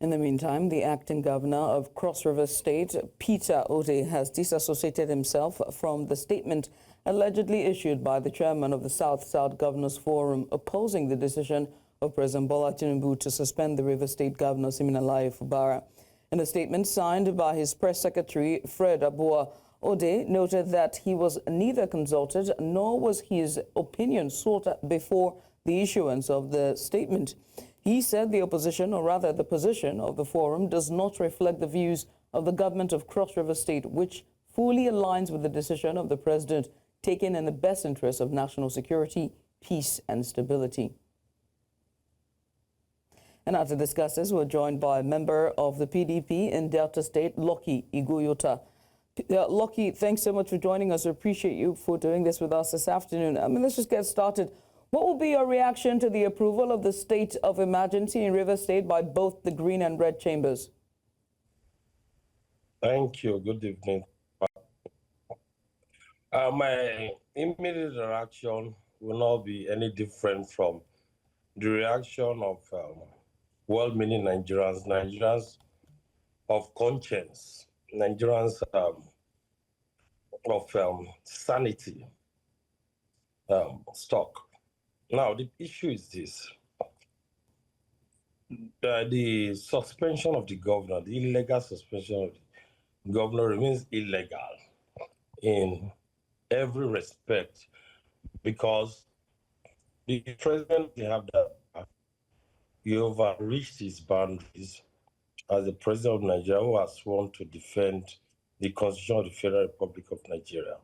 In the meantime, the acting governor of Cross River State, Peter Odey, has disassociated himself from the statement allegedly issued by the chairman of the South-South Governors Forum opposing the decision of President Bola Tinubu to suspend the River State Governor Siminalayi Fubara. In a statement signed by his press secretary, Fred Abua, Odey noted that he was neither consulted nor was his opinion sought before the issuance of the statement. He said the opposition, or rather the position of the forum, does not reflect the views of the government of Cross River State, which fully aligns with the decision of the president taken in the best interest of national security, peace and stability. And now to discuss this, we're joined by a member of the PDP in Delta State, Lucky Ighoyota. Lucky, thanks so much for joining us. We appreciate you for doing this with us this afternoon. Let's just get started. What will be your reaction to the approval of the state of emergency in River State by both the Green and Red chambers? Thank you. Good evening. My immediate reaction will not be any different from the reaction of well-meaning Nigerians of conscience, Nigerians of sanity stock. Now, the issue is this. The suspension of the governor, the illegal suspension of the governor remains illegal in every respect because the president, he overreached his boundaries as the president of Nigeria who has sworn to defend the Constitution of the Federal Republic of Nigeria.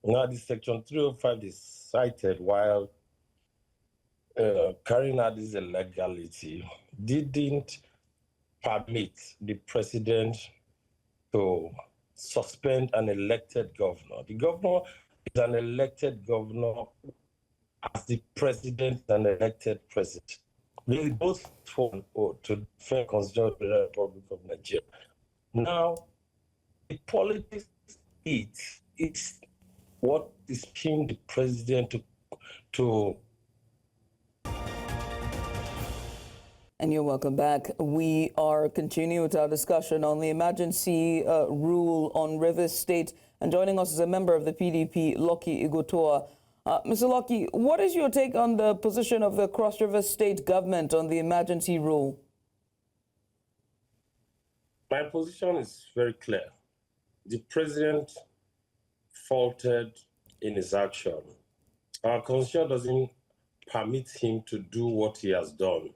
Now, the Section 305 is cited while carrying out this illegality didn't permit the president to suspend an elected governor. The governor is an elected governor as the president is an elected president. They both sworn to defend the Constitution of the Federal Republic of Nigeria. Now, the politics it's what is pinned the president to And you're welcome back. We are continuing with our discussion on the emergency rule on River State. And joining us is a member of the PDP, Lucky Ighoyota. Mr. Lucky, what is your take on the position of the Cross River State government on the emergency rule? My position is very clear. The president faulted in his action. Our constitution doesn't permit him to do what he has done.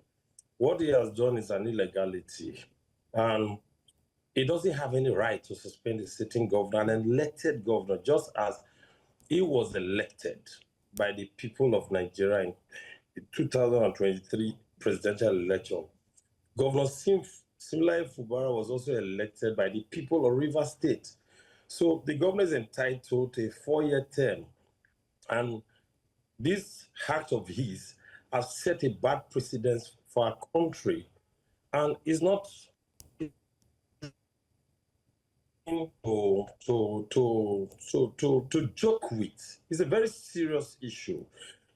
What he has done is an illegality, and he doesn't have any right to suspend a sitting governor, an elected governor, just as he was elected by the people of Nigeria in the 2023 presidential election. Governor Siminalayi Fubara was also elected by the people of River State. So the governor is entitled to a 4-year term, and this act of his has set a bad precedent for our country, and is not to joke with. It's a very serious issue.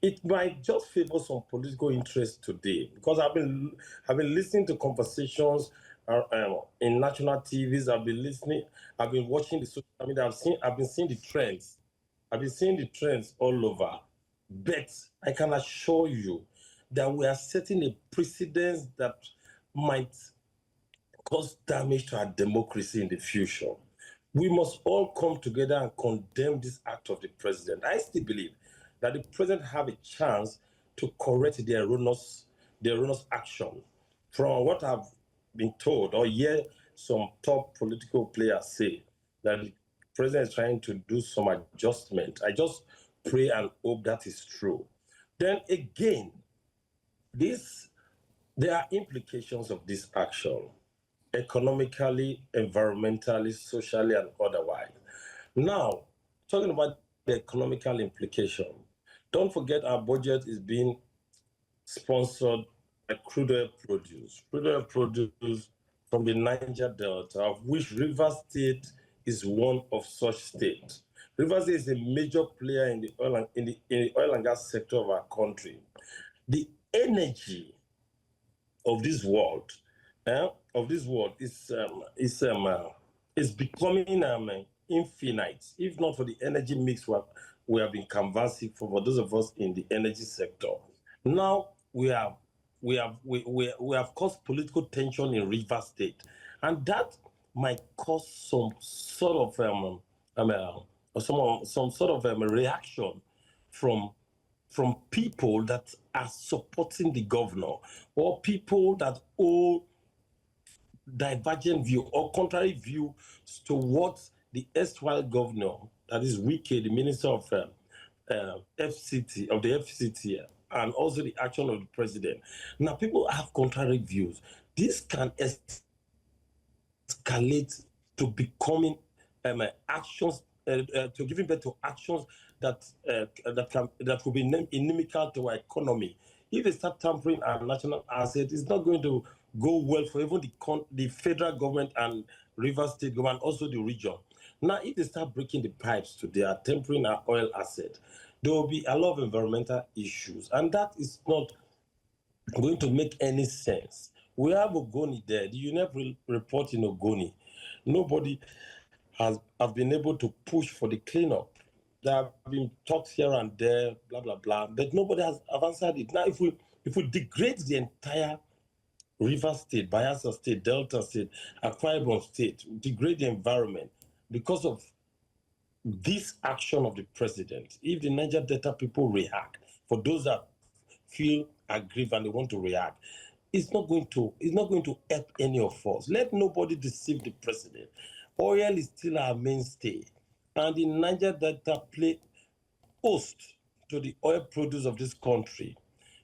It might just favor some political interest today, because I've been listening to conversations in national TVs. I've been watching the social media. I've been seeing the trends. I've been seeing the trends all over. But I can assure you that we are setting a precedent that might cause damage to our democracy in the future. We must all come together and condemn this act of the president. I still believe that the president have a chance to correct the erroneous action. From what I've been told or hear some top political players say, that the president is trying to do some adjustment. I just pray and hope that is true. Then again, there are implications of this action, economically, environmentally, socially, and otherwise. Now, talking about the economical implication, don't forget our budget is being sponsored by crude oil produce. Crude oil produce from the Niger Delta, of which River State is one of such states. River State is a major player in the oil and gas sector of our country. The energy of this world of this world is becoming infinite, if not for the energy mix we have been canvassing for those of us in the energy sector. Now we have caused political tension in Rivers State, and that might cause some sort of some sort of a reaction from people that are supporting the governor, or people that hold divergent view or contrary view to what the erstwhile governor, that is Wike, the minister of FCT, of the FCT, and also the action of the president. Now, people have contrary views. This can escalate to becoming actions, to giving birth to actions that will be inimical to our economy. If they start tampering our national assets, it's not going to go well for even the federal government and Rivers State government, also the region. Now, if they start breaking the pipes today, are tampering our oil asset, there will be a lot of environmental issues, and that is not going to make any sense. We have Ogoni there. The UNEP report in Ogoni. Nobody has been able to push for the cleanup. There have been talks here and there, blah, blah, blah, but nobody has answered it. Now, if we degrade the entire Rivers State, Bayelsa State, Delta State, Akwa Ibom State, degrade the environment because of this action of the president, if the Niger Delta people react, for those that feel aggrieved and they want to react, it's not going to help any of us. Let nobody deceive the president. Oil is still our mainstay, and the Niger Delta play host to the oil produce of this country.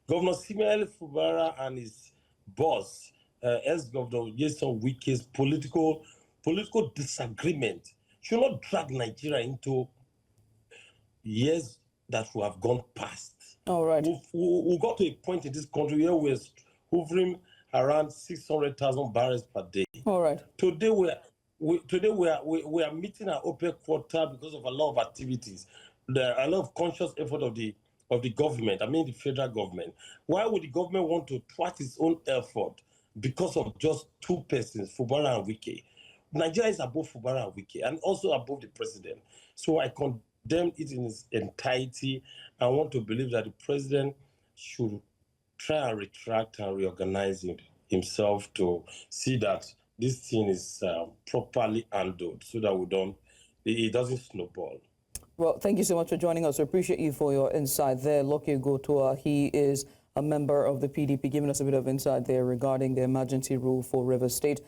Governor Siminalayi Fubara and his boss, ex-governor Nyesom Wike's political disagreement should not drag Nigeria into years that we have gone past. All right. We got to a point in this country where we're hovering around 600,000 barrels per day. All right. Today we are meeting our OPEC quota because of a lot of activities. There are a lot of conscious effort of the government, I mean the federal government. Why would the government want to thwart its own effort because of just two persons, Fubara and Wike? Nigeria is above Fubara and Wike, and also above the president. So I condemn it in its entirety. I want to believe that the president should try and retract and reorganize himself to see that this thing is properly handled, so that it doesn't snowball. Well, thank you so much for joining us. We appreciate you for your insight there. Lucky Ighoyota, he is a member of the PDP, giving us a bit of insight there regarding the emergency rule for Rivers State.